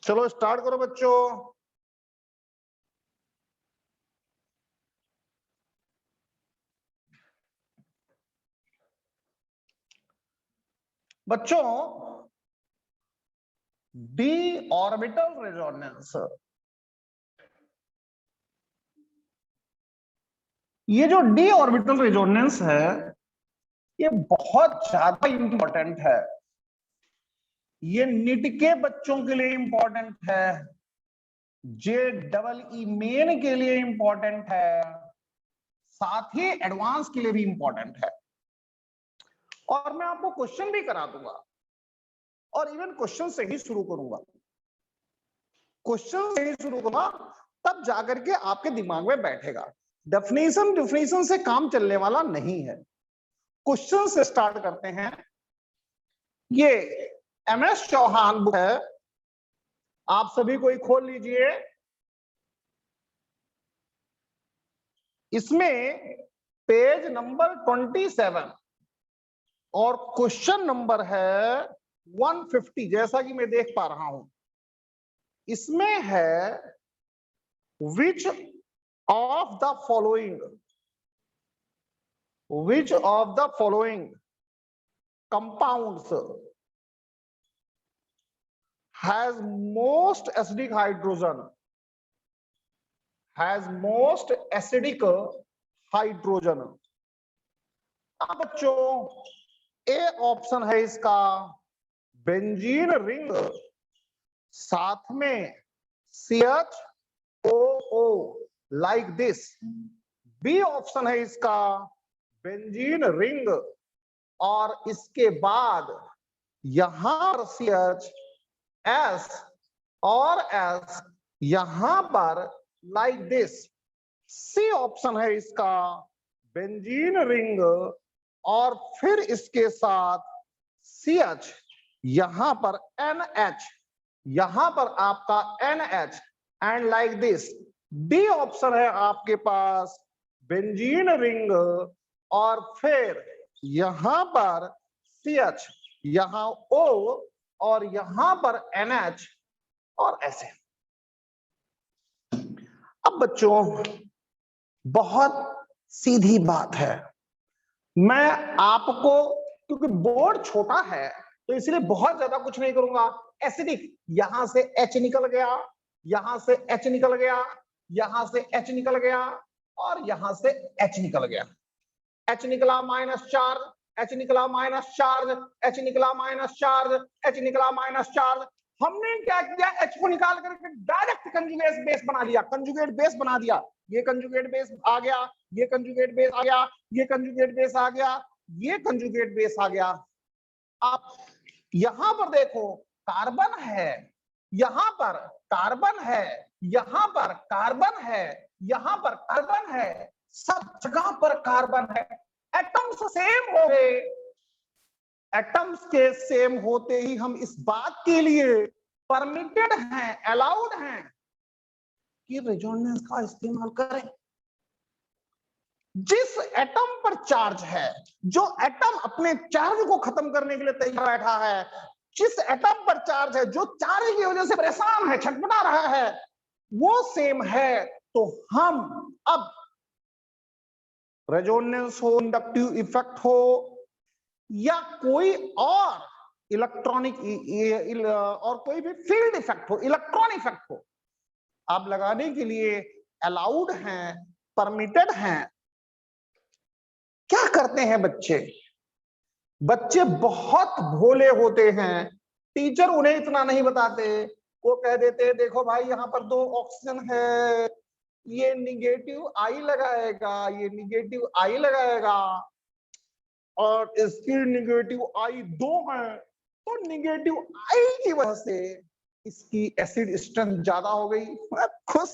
चलो स्टार्ट करो बच्चों। बच्चों, डी ऑर्बिटल रेजोनेंस, ये जो डी ऑर्बिटल रेजोनेंस है ये बहुत ज्यादा इंपॉर्टेंट है। ये नीट के बच्चों के लिए इंपॉर्टेंट है, JEE मेन के लिए इंपॉर्टेंट है, साथ ही एडवांस के लिए भी इंपॉर्टेंट है। और मैं आपको क्वेश्चन भी करा दूंगा और इवन क्वेश्चन से ही शुरू करूंगा। क्वेश्चन से ही शुरू करूंगा, तब जाकर के आपके दिमाग में बैठेगा। डेफिनेशन से काम चलने वाला नहीं है। क्वेश्चन से स्टार्ट करते हैं। ये MS चौहान बुक है, आप सभी कोई खोल लीजिए। इसमें पेज नंबर 27 और क्वेश्चन नंबर है 150, जैसा कि मैं देख पा रहा हूं। इसमें है which of the following compounds has most acidic hydrogen। अब बच्चों, ए ऑप्शन है इसका बेंजीन रिंग, साथ में CHOO like this. B option है इसका बेंजीन रिंग और इसके बाद यहां पर CH और S यहां पर लाइक दिस। सी ऑप्शन है इसका बेंजीन रिंग और फिर इसके साथ CH, यहां पर NH, यहां पर आपका NH and like this. D option है आपके पास बेंजीन रिंग और फिर यहां पर CH, यहां O और यहां पर NH और ऐसे। अब बच्चों, बहुत सीधी बात है। मैं आपको, क्योंकि बोर्ड छोटा है तो इसलिए बहुत ज्यादा कुछ नहीं करूंगा। एसिडिक, यहां से H निकल गया, यहां से H निकल गया, यहां से H निकल गया और यहां से H निकल गया। H निकला माइनस चार्ज, H निकला माइनस चार्ज, H निकला माइनस चार्ज, H निकला माइनस चार्ज। हमने क्या किया, H को निकाल करके डायरेक्ट कंजुगेट बेस बना लिया, कंजुगेट बेस बना दिया। ये कंजुगेट बेस आ गया, ये कंजुगेट बेस आ गया, ये कंजुगेट बेस आ गया, ये कंजुगेट बेस आ गया। आप यहां पर देखो कार्बन है, यहां पर कार्बन है, यहां पर कार्बन है, यहां पर कार्बन है, सब जगह पर कार्बन है। एटम्स सेम हो गए। एटम्स के सेम होते ही हम इस बात के लिए परमिटेड हैं, अलाउड हैं कि रेजोनेंस का इस्तेमाल करें। जिस एटम पर चार्ज है, जो एटम अपने चार्ज को खत्म करने के लिए तैयार बैठा है, जिस एटम पर चार्ज है, जो चार्ज की वजह से परेशान है, छटपटा रहा है, वो सेम है, तो हम अब रेजोनेंस हो, इंडक्टिव इफेक्ट हो या कोई और इलेक्ट्रॉनिक और कोई भी फील्ड इफेक्ट हो, इलेक्ट्रॉन इफेक्ट हो, आप लगाने के लिए अलाउड हैं, परमिटेड हैं। क्या करते हैं बच्चे? बच्चे बहुत भोले होते हैं, टीचर उन्हें इतना नहीं बताते। वो कह देते हैं देखो भाई यहाँ पर 2 ऑक्सीजन है, ये निगेटिव आई लगाएगा, ये निगेटिव आई लगाएगा और इसकी निगेटिव आई 2 है, तो निगेटिव आई की वजह से इसकी एसिड स्ट्रेंथ ज्यादा हो गई। खुश,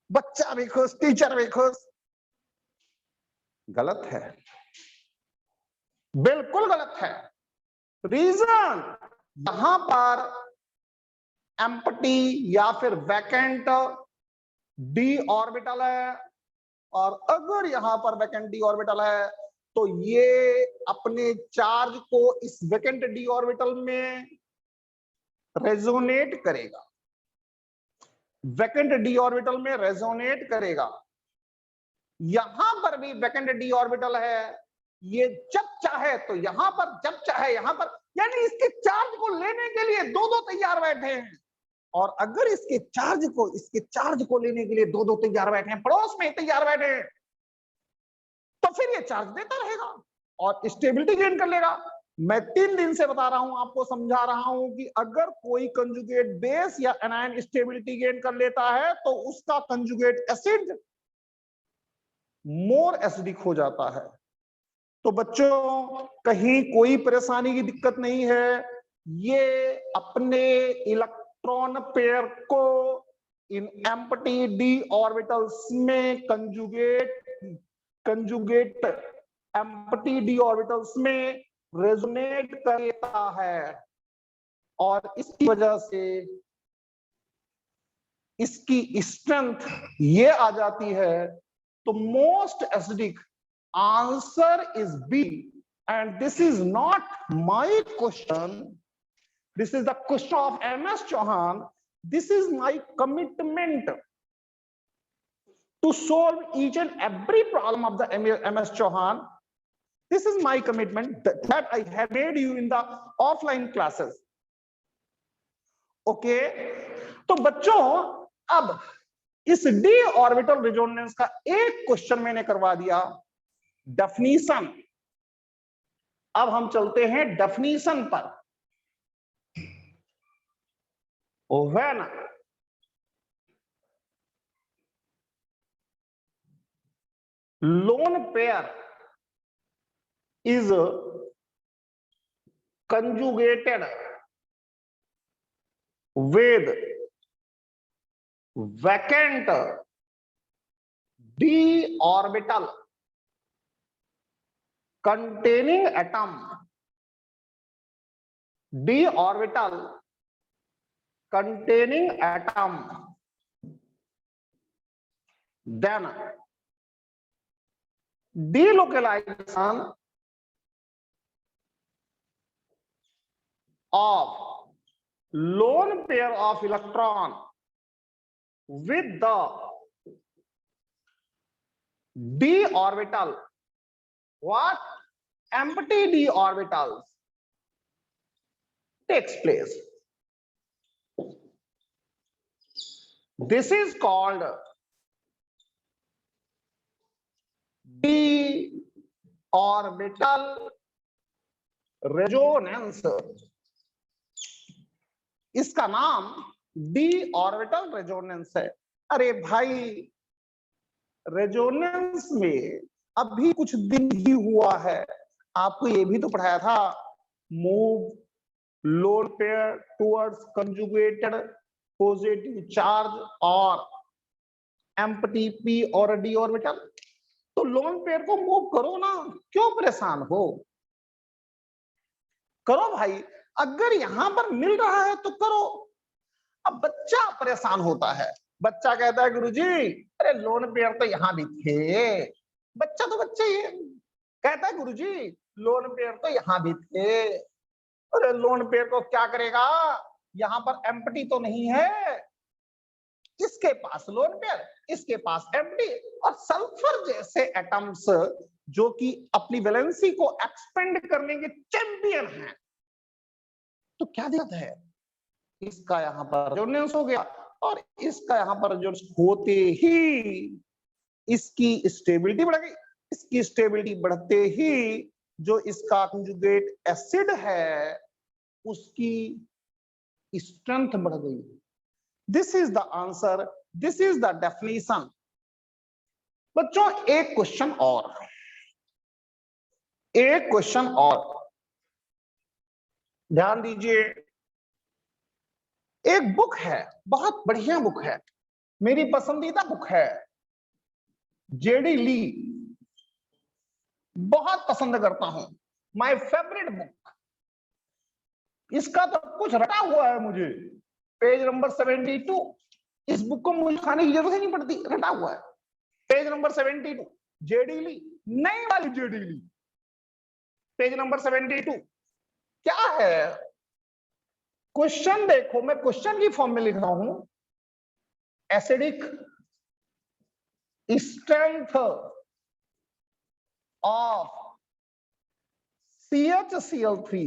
बच्चा भी खुश, टीचर भी खुश। गलत है, बिल्कुल गलत है। रीजन, यहां पर एम्प्टी या फिर वैकेंट डी ऑर्बिटल है और अगर यहां पर वैकेंट डी ऑर्बिटल है तो ये अपने चार्ज को इस वैकेंट डी ऑर्बिटल में रेजोनेट करेगा, वैकेंट डी ऑर्बिटल में रेजोनेट करेगा। यहां पर भी वैकेंट डी ऑर्बिटल है, ये जब चाहे तो यहां पर, जब चाहे यहां पर, यानी इसके चार्ज को लेने के लिए दो दो तैयार बैठे हैं। और अगर इसके चार्ज को लेने के लिए दो दो तैयार बैठे हैं, पड़ोस में तैयार बैठे हैं, तो फिर ये चार्ज देता रहेगा और स्टेबिलिटी गेन कर लेगा। मैं 3 दिन से बता रहा हूं, आपको समझा रहा हूं कि अगर कोई कंजुगेट बेस या एनायन स्टेबिलिटी गेन कर लेता है तो उसका कंजुगेट एसिड मोर एसिडिक हो जाता है। तो बच्चों कहीं कोई परेशानी की दिक्कत नहीं है, ये अपने इलेक्ट्रॉन पेयर को इन एम्प्टी डी ऑर्बिटल्स में कंजुगेट एम्प्टी डी ऑर्बिटल्स में रेजोनेट कर लेता है और इसकी वजह से इसकी स्ट्रेंथ ये आ जाती है। तो most acidic answer is B, and this is not my question, this is the question of MS Chauhan. This is my commitment to solve each and every problem of the MS Chauhan. This is my commitment that I have made you in the offline classes. Okay, तो बच्चों अब इस D orbital resonance का एक question मैंने करवा दिया, definition. अब हम चलते हैं डेफिनीशन पर। When lone pair is conjugated with vacant D orbital containing atom, d orbital containing atom, then delocalization of lone pair of electron with the d orbital, what empty d orbitals takes place. This is called d orbital resonance. इसका नाम D orbital resonance है। अरे भाई, resonance में अभी कुछ दिन ही हुआ है, आपको ये भी तो पढ़ाया था, move lone pair towards conjugated positive charge और एम्प्टी पी और डी ऑर्बिटल। तो लोन पेयर को मूव करो ना, क्यों परेशान हो, करो भाई, अगर यहां पर मिल रहा है तो करो। अब बच्चा परेशान होता है, बच्चा कहता है गुरुजी अरे लोन पेयर तो यहां भी थे, बच्चा तो बच्चा ही है, कहता है गुरुजी लोन पेयर तो यहां भी थे। अरे लोन पेयर को क्या करेगा, यहां पर एम्प्टी तो नहीं है, इसके पास लोन पेयर, इसके पास एम्प्टी, और सल्फर जैसे एटम्स जो कि अपनी वैलेंसी को एक्सपेंड करने के चैंपियन हैं, तो क्या दिक्कत है, इसका यहां पर रेजोनेंस हो गया और इसका यहां पर रेजोनेंस होते ही इसकी स्टेबिलिटी बढ़ गई। इसकी स्टेबिलिटी बढ़ते ही जो इसका कंजुगेट एसिड है उसकी स्ट्रेंथ बढ़ गई। This is the answer, this is the definition. बच्चों एक क्वेश्चन और, एक क्वेश्चन और ध्यान दीजिए। एक बुक है, बहुत बढ़िया बुक है, मेरी पसंदीदा बुक है, जेडी ली, बहुत पसंद करता हूं, माय फेवरेट बुक। इसका तो कुछ रटा हुआ है मुझे, पेज नंबर 72, इस बुक को मुझे खाने की जरूरत ही नहीं पड़ती, रटा हुआ है। पेज नंबर 72, जेडी ली, नई वाली जेडी ली, पेज नंबर 72। क्या है, क्वेश्चन देखो, मैं क्वेश्चन की फॉर्म में लिख रहा हूं, acidic strength of CHCl3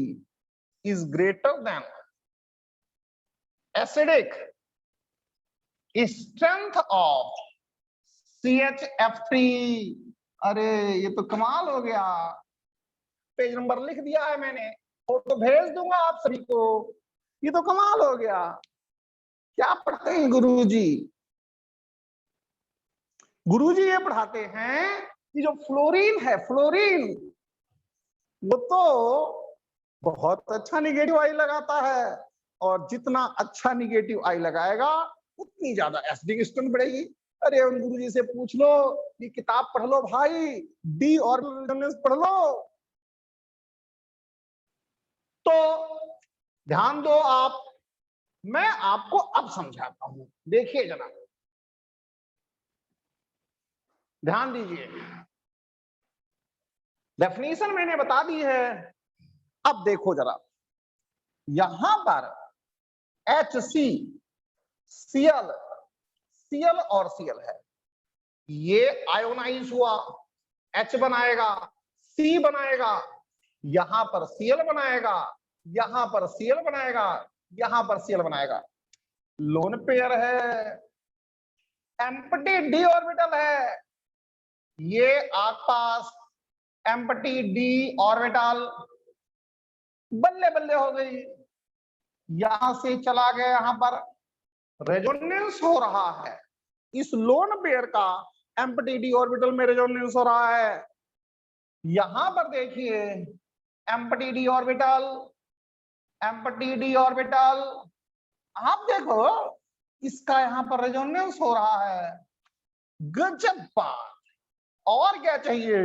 is greater than acidic strength of CHF3। अरे ये तो कमाल हो गया, पेज नंबर लिख दिया है मैंने, फोटो भेज दूंगा आप सभी को। ये तो कमाल हो गया। क्या पढ़ते हैं गुरुजी? गुरुजी ये पढ़ाते हैं कि जो फ्लोरीन है, फ्लोरीन वो तो बहुत अच्छा निगेटिव आई लगाता है, और जितना अच्छा निगेटिव आई लगाएगा उतनी ज्यादा एसिडिक स्ट्रेंथ बढ़ेगी। अरे उन गुरुजी से पूछ लो, ये किताब पढ़ लो भाई, डी ऑर्बिटल पढ़ लो। तो ध्यान दो आप, मैं आपको अब समझाता हूं, देखिए जनाब, ध्यान दीजिए। डेफिनेशन मैंने बता दी है, अब देखो जरा, यहां पर HCCl, Cl और Cl है, ये आयोनाइज हुआ, H बनाएगा, C बनाएगा, यहां पर Cl बनाएगा, यहां पर Cl बनाएगा, यहां पर Cl बनाएगा। लोन पेयर है, एम्प्टी d ऑर्बिटल है, ये आसपास एम्प्टी d ऑर्बिटल, बल्ले बल्ले हो गई, यहां से चला गया, यहां पर रेजोनेंस हो रहा है, इस लोन पेयर का एम्प्टी d ऑर्बिटल में रेजोनेंस हो रहा है। यहां पर देखिए empty d orbital, empty d orbital, आप देखो इसका यहां पर रेजोनेंस हो रहा है। गजब बात, और क्या चाहिए?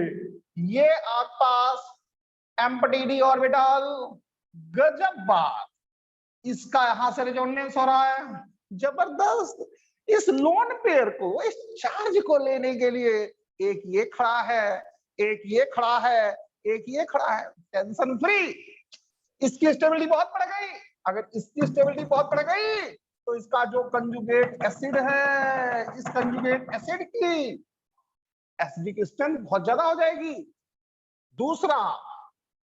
ये आसपास एम्प्टी d ऑर्बिटल, गजब बात, इसका यहां से रेजोनेंस हो रहा है, जबरदस्त। इस लोन पेयर को, इस चार्ज को लेने के लिए एक ये खड़ा है, एक ये खड़ा है, एक ये खड़ा है, टेंशन फ्री। इसकी स्टेबिलिटी बहुत बढ़ गई, अगर इसकी स्टेबिलिटी बहुत बढ़ गई तो इसका जो कंजुगेट एसिड है, इस कंजुगेट एसिड की एसिडिक स्ट्रेंथ बहुत ज्यादा हो जाएगी। दूसरा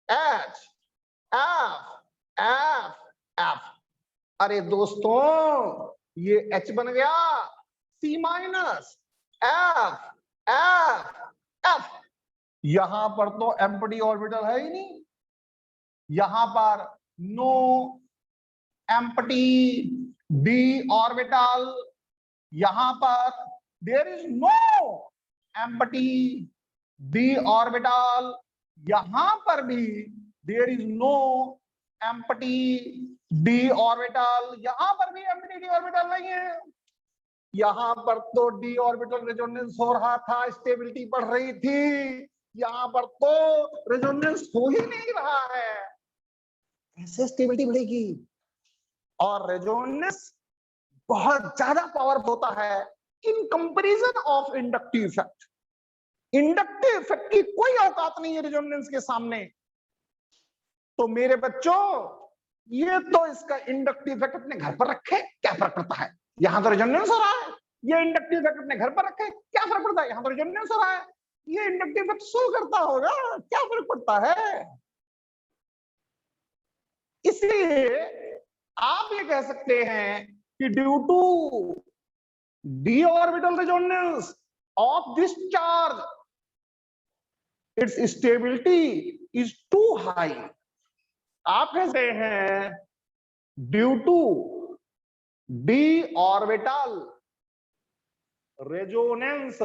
H F F F, अरे दोस्तों ये H बन गया, C minus F F F, यहां पर तो एम्प्टी ऑर्बिटल है ही नहीं, यहां पर नो एम्प्टी d ऑर्बिटल, यहां पर there is no empty d orbital, यहां पर भी there is no empty d orbital, यहां पर भी एम्प्टी d ऑर्बिटल नहीं है। यहां पर तो d ऑर्बिटल रेजोनेंस हो रहा था, स्टेबिलिटी बढ़ रही थी, यहां पर तो रेजोनेंस हो ही नहीं रहा है, कैसे स्टेबिलिटी बढ़ेगी? और रेजोनेंस बहुत ज्यादा पावरफुल होता है in comparison of inductive effect. Inductive effect की कोई औकात नहीं है रेजोनेंस के सामने। तो मेरे बच्चों, ये तो इसका इंडक्टिव इफेक्ट अपने घर पर रखे, क्या फर्क पड़ता है? यहां तो रेजोनेंस हो रहा है। ये इंडक्टिव इफेक्ट अपने घर पर रखे, क्या फर्क पड़ता है? यहां तो रेजोनेंस हो रहा है। ये इंडक्टिव इफेक्ट शो करता होगा, क्या फर्क पड़ता है? इसलिए आप ये कह सकते हैं कि due to d orbital resonance of this charge, its stability is too high। आप कहते हैं due to d orbital resonance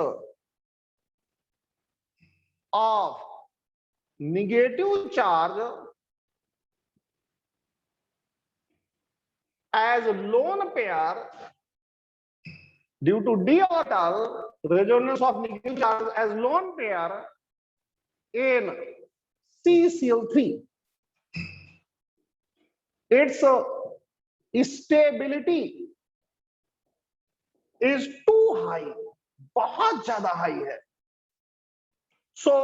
of negative charge as lone pair, due to d orbital resonance of negative charge as lone pair in CCl3, its stability is too high, बहुत ज्यादा high है। So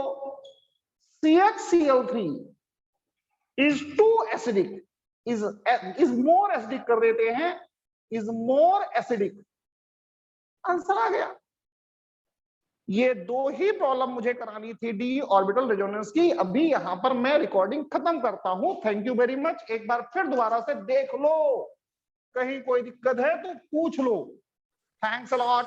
CHCl3 is too acidic is more acidic कर देते हैं, is more acidic. Answer आ गया। ये दो ही problem मुझे करानी थी डी ऑर्बिटल रेजोनेंस की। अभी यहां पर मैं रिकॉर्डिंग खत्म करता हूं। Thank you very much. एक बार फिर दोबारा से देख लो, कहीं कोई दिक्कत है तो पूछ लो। Thanks a lot.